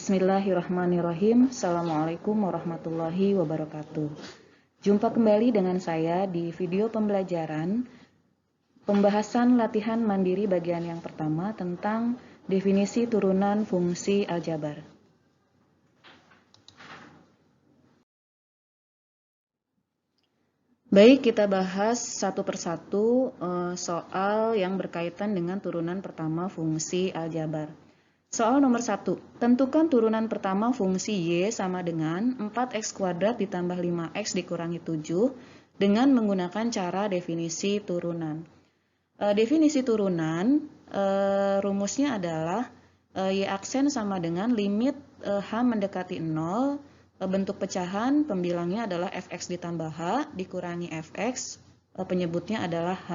Bismillahirrahmanirrahim. Assalamualaikum warahmatullahi wabarakatuh. Jumpa kembali dengan saya di video pembelajaran pembahasan latihan mandiri bagian yang pertama tentang definisi turunan fungsi aljabar. Baik, kita bahas satu persatu soal yang berkaitan dengan turunan pertama fungsi aljabar. Soal nomor 1, tentukan turunan pertama fungsi Y sama dengan 4x² ditambah 5x dikurangi 7 dengan menggunakan cara definisi turunan. Definisi turunan, rumusnya adalah Y aksen sama dengan limit H mendekati 0, bentuk pecahan pembilangnya adalah fx ditambah h dikurangi fx, penyebutnya adalah h.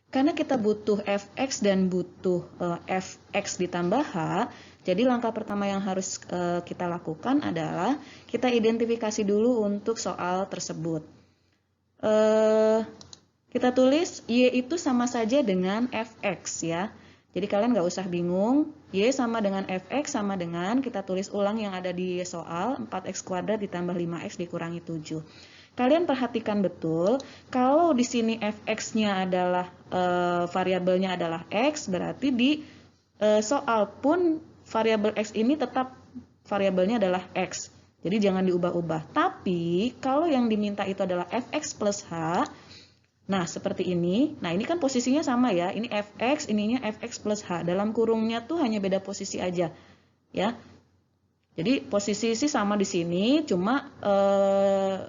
Karena kita butuh fx dan butuh fx ditambah h, jadi langkah pertama yang harus kita lakukan adalah kita identifikasi dulu untuk soal tersebut. Kita tulis y itu sama saja dengan fx ya. Jadi kalian nggak usah bingung, y sama dengan fx sama dengan, kita tulis ulang yang ada di soal, 4x² ditambah 5x dikurangi 7. Kalian perhatikan betul, kalau di sini fx-nya adalah variabelnya adalah x, berarti di soal pun variabel x ini tetap variabelnya adalah x. Jadi jangan diubah-ubah. Tapi kalau yang diminta itu adalah fx plus h, nah seperti ini. Nah ini kan posisinya sama ya. Ini fx, ininya fx plus h. Dalam kurungnya tuh hanya beda posisi aja, ya. Jadi posisi sih sama di sini, cuma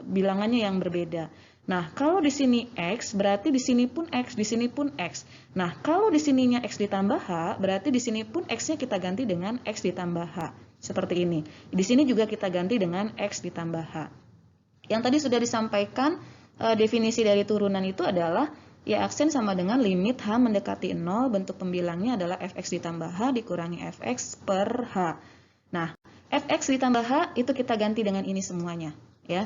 bilangannya yang berbeda. Nah, kalau di sini x, berarti di sini pun x, di sini pun x. Nah, kalau di sininya x ditambah h, berarti di sini pun x-nya kita ganti dengan x ditambah h. Seperti ini. Di sini juga kita ganti dengan x ditambah h. Yang tadi sudah disampaikan, definisi dari turunan itu adalah Y aksen sama dengan limit h mendekati 0, bentuk pembilangnya adalah fx ditambah h dikurangi fx per h. Nah, fx ditambah h itu kita ganti dengan ini semuanya, ya.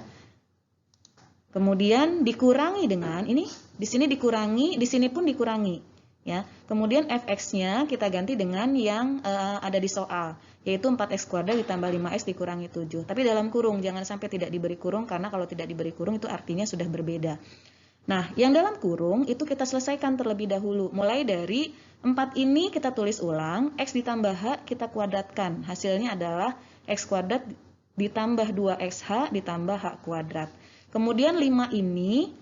Kemudian dikurangi dengan ini, di sini dikurangi, di sini pun dikurangi, ya. Kemudian fx-nya kita ganti dengan yang ada di soal, yaitu 4x² ditambah 5x dikurangi 7. Tapi dalam kurung, jangan sampai tidak diberi kurung, karena kalau tidak diberi kurung itu artinya sudah berbeda. Nah, yang dalam kurung itu kita selesaikan terlebih dahulu. Mulai dari 4 ini kita tulis ulang, x ditambah h kita kuadratkan. Hasilnya adalah x² ditambah 2xh ditambah h². Kemudian 5 ini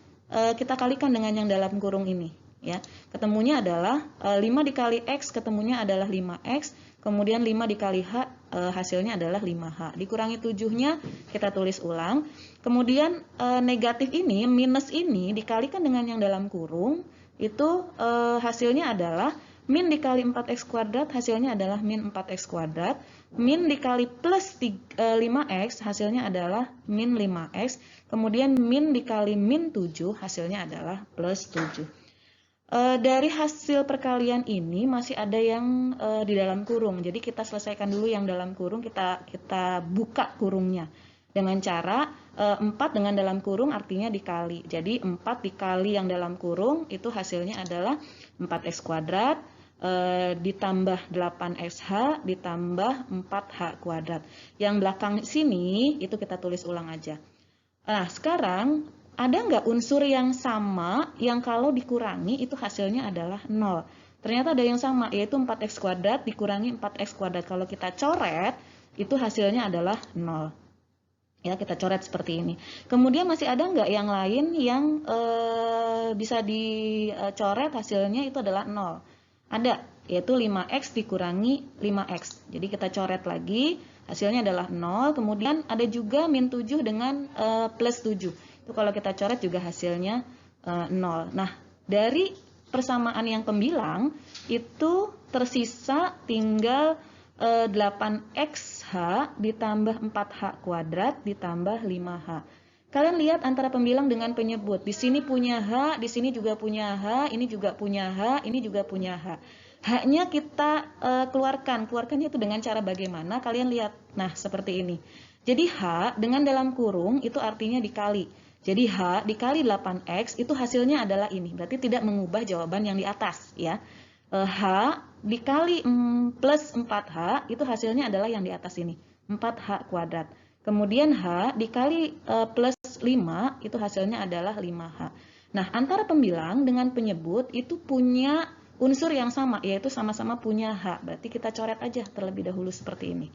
kita kalikan dengan yang dalam kurung ini, ya. Ketemunya adalah 5 dikali x ketemunya adalah 5x, kemudian 5 dikali h hasilnya adalah 5h. Dikurangi 7-nya kita tulis ulang. Kemudian negatif ini, minus ini dikalikan dengan yang dalam kurung, itu hasilnya adalah min dikali 4x² hasilnya adalah min 4x², min dikali plus 5x hasilnya adalah min 5x, kemudian min dikali min 7 hasilnya adalah plus 7. Dari hasil perkalian ini masih ada yang di dalam kurung, jadi kita selesaikan dulu yang dalam kurung, kita buka kurungnya dengan cara 4 dengan dalam kurung artinya dikali. Jadi 4 dikali yang dalam kurung itu hasilnya adalah 4x² ditambah 8xh ditambah 4h². Yang belakang sini itu kita tulis ulang aja. Nah, sekarang ada nggak unsur yang sama yang kalau dikurangi itu hasilnya adalah 0? Ternyata ada yang sama, yaitu 4x² dikurangi 4x². Kalau kita coret, itu hasilnya adalah 0. Ya, kita coret seperti ini. Kemudian masih ada nggak yang lain yang bisa dicoret hasilnya itu adalah 0? Ada, yaitu 5x dikurangi 5x. Jadi kita coret lagi, hasilnya adalah 0. Kemudian ada juga min 7 dengan plus 7. Itu kalau kita coret juga hasilnya 0. Nah, dari persamaan yang pembilang, itu tersisa tinggal 8xh ditambah 4h² ditambah 5h. Kalian lihat antara pembilang dengan penyebut. Di sini punya h, di sini juga punya h, ini juga punya h, ini juga punya h. H-nya kita keluarkan. Keluarkannya itu dengan cara bagaimana? Kalian lihat. Nah, seperti ini. Jadi h dengan dalam kurung itu artinya dikali. Jadi h dikali 8x itu hasilnya adalah ini. Berarti tidak mengubah jawaban yang di atas, ya. H dikali plus 4H itu hasilnya adalah yang di atas ini. 4H kuadrat. Kemudian H dikali plus 5 itu hasilnya adalah 5H. Nah, antara pembilang dengan penyebut itu punya unsur yang sama, yaitu sama-sama punya H. Berarti kita coret aja terlebih dahulu seperti ini.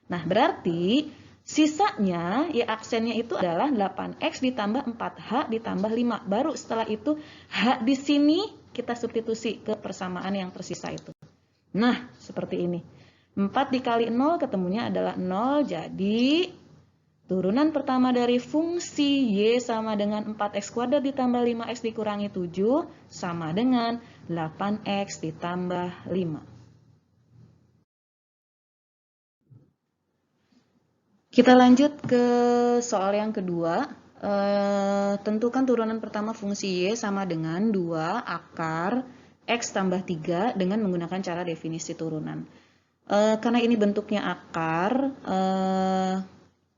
Nah, berarti sisanya, ya aksennya itu adalah 8X ditambah 4H ditambah 5. Baru setelah itu H di sini kita substitusi ke persamaan yang tersisa itu. Nah, seperti ini. 4 dikali 0 ketemunya adalah 0, jadi turunan pertama dari fungsi Y sama dengan 4X kuadrat ditambah 5X dikurangi 7 sama dengan 8X ditambah 5. Kita lanjut ke soal yang kedua. Tentukan turunan pertama fungsi Y sama dengan 2 akar X tambah 3 dengan menggunakan cara definisi turunan. Karena ini bentuknya akar,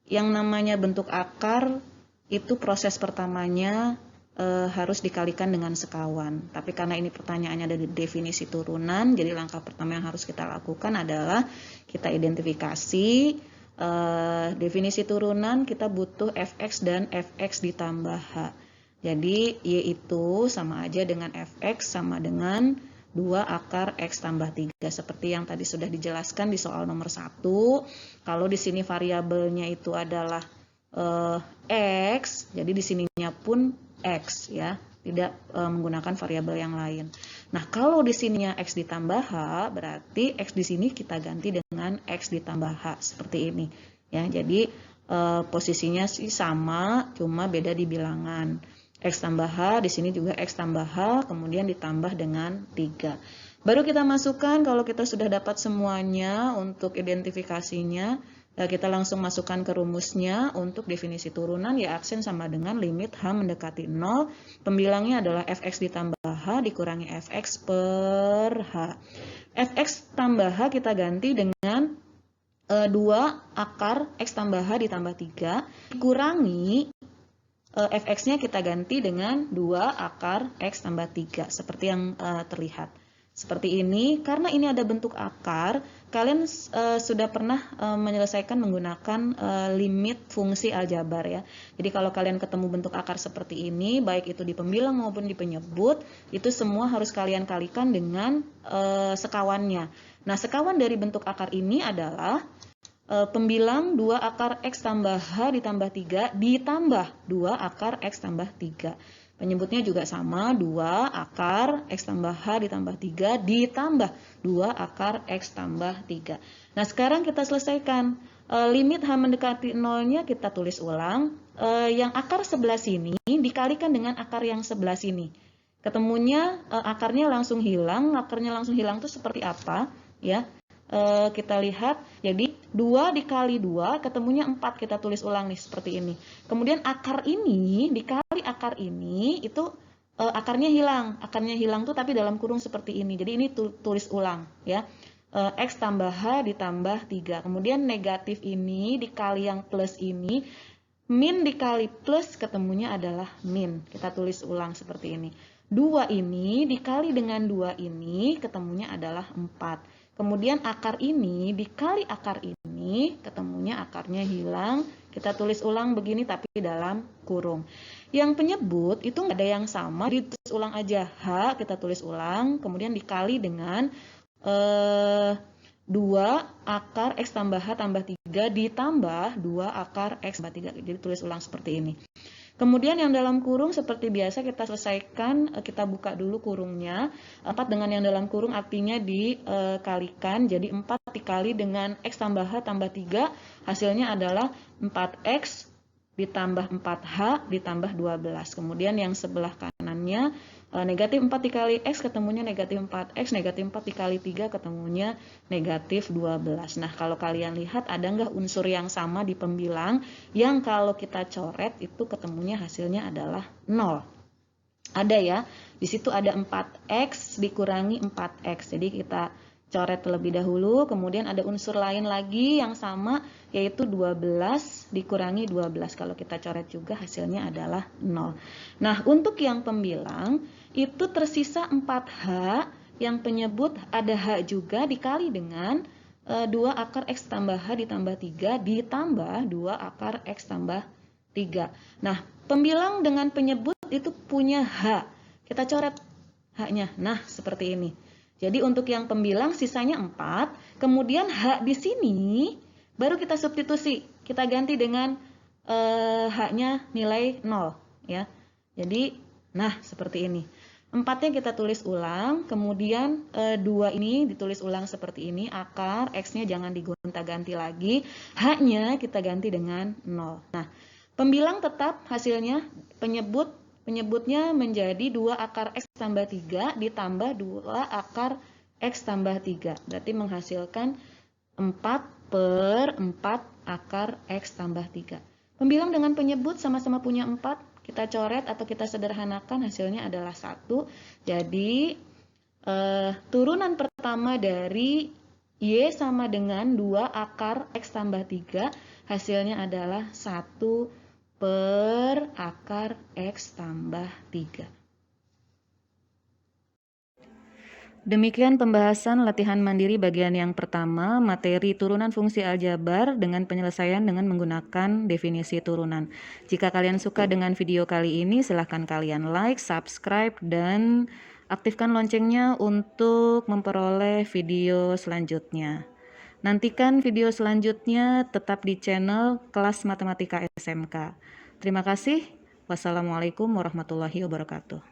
yang namanya bentuk akar itu proses pertamanya harus dikalikan dengan sekawan. Tapi karena ini pertanyaannya dari definisi turunan, jadi langkah pertama yang harus kita lakukan adalah kita identifikasi definisi turunan. Kita butuh fx dan fx ditambah h. Jadi y itu sama aja dengan fx sama dengan 2 akar X tambah 3. Seperti yang tadi sudah dijelaskan di soal nomor 1. Kalau di sini variabelnya itu adalah X, jadi di sininya pun X ya, tidak menggunakan variabel yang lain. Nah, kalau di sininya X ditambah H, berarti X di sini kita ganti dengan X ditambah H, seperti ini. Ya, jadi posisinya sih sama, cuma beda di bilangan. X tambah H, di sini juga X tambah H, kemudian ditambah dengan 3. Baru kita masukkan, kalau kita sudah dapat semuanya untuk identifikasinya, kita langsung masukkan ke rumusnya untuk definisi turunan, ya aksen sama dengan limit H mendekati 0, pembilangnya adalah Fx ditambah H dikurangi Fx per H. Fx tambah H kita ganti dengan 2 akar X tambah H ditambah 3, dikurangi fx-nya kita ganti dengan 2 akar X tambah 3, seperti yang terlihat. Seperti ini, karena ini ada bentuk akar, kalian sudah pernah menyelesaikan menggunakan limit fungsi aljabar ya. Jadi kalau kalian ketemu bentuk akar seperti ini, baik itu di pembilang maupun di penyebut, itu semua harus kalian kalikan dengan sekawannya. Nah, sekawan dari bentuk akar ini adalah pembilang 2 akar X tambah H ditambah 3 ditambah 2 akar X tambah 3. Penyebutnya juga sama, 2 akar X tambah H ditambah 3 ditambah 2 akar X tambah 3. Nah, sekarang kita selesaikan. Limit H mendekati 0-nya kita tulis ulang. Yang akar sebelah sini dikalikan dengan akar yang sebelah sini. Ketemunya akarnya langsung hilang. Akarnya langsung hilang itu seperti apa? Ya. Kita lihat, jadi 2 dikali 2 ketemunya 4, kita tulis ulang nih seperti ini. Kemudian akar ini dikali akar ini itu akarnya hilang tuh tapi dalam kurung seperti ini. Jadi ini tulis ulang ya. X tambah H ditambah 3. Kemudian negatif ini dikali yang plus ini, min dikali plus ketemunya adalah min. Kita tulis ulang seperti ini. 2 ini dikali dengan 2 ini ketemunya adalah 4. Kemudian akar ini dikali akar ini, ketemunya akarnya hilang. Kita tulis ulang begini tapi dalam kurung. Yang penyebut itu nggak ada yang sama, ditulis ulang aja. H kita tulis ulang, kemudian dikali dengan 2 akar X tambah H tambah 3 ditambah 2 akar X tambah 3. Jadi tulis ulang seperti ini. Kemudian yang dalam kurung seperti biasa kita selesaikan, kita buka dulu kurungnya. 4 dengan yang dalam kurung artinya dikalikan, jadi 4 dikali dengan X tambah H tambah 3, hasilnya adalah 4X ditambah 4H ditambah 12. Kemudian yang sebelah kanannya, negatif 4 dikali X ketemunya negatif 4X, negatif 4 dikali 3 ketemunya negatif 12. Nah, kalau kalian lihat ada nggak unsur yang sama di pembilang yang kalau kita coret itu ketemunya hasilnya adalah 0. Ada ya, di situ ada 4X dikurangi 4X, jadi kita coret terlebih dahulu. Kemudian ada unsur lain lagi yang sama, yaitu 12 dikurangi 12. Kalau kita coret juga hasilnya adalah 0. Nah, untuk yang pembilang itu tersisa 4H, yang penyebut ada H juga dikali dengan 2 akar X tambah H ditambah 3 ditambah 2 akar X tambah 3. Nah, pembilang dengan penyebut itu punya H. Kita coret H-nya. Nah, seperti ini. Jadi untuk yang pembilang sisanya 4, kemudian H di sini baru kita substitusi. Kita ganti dengan H-nya nilai 0 ya. Jadi nah seperti ini. 4-nya kita tulis ulang, kemudian 2 ini ditulis ulang seperti ini, akar X-nya jangan digonta-ganti lagi, H-nya kita ganti dengan 0. Nah, pembilang tetap hasilnya penyebutnya menjadi 2 akar X tambah 3 ditambah 2 akar X tambah 3. Berarti menghasilkan 4/4 akar X tambah 3. Pembilang dengan penyebut sama-sama punya 4. Kita coret atau kita sederhanakan, hasilnya adalah 1. Jadi turunan pertama dari Y sama dengan 2 akar X tambah 3, hasilnya adalah 1/, akar X tambah 3. Demikian pembahasan latihan mandiri bagian yang pertama, materi turunan fungsi aljabar dengan penyelesaian dengan menggunakan definisi turunan. Jika kalian suka dengan video kali ini, silahkan kalian like, subscribe, dan aktifkan loncengnya untuk memperoleh video selanjutnya. Nantikan video selanjutnya tetap di channel Kelas Matematika SMK. Terima kasih. Wassalamualaikum warahmatullahi wabarakatuh.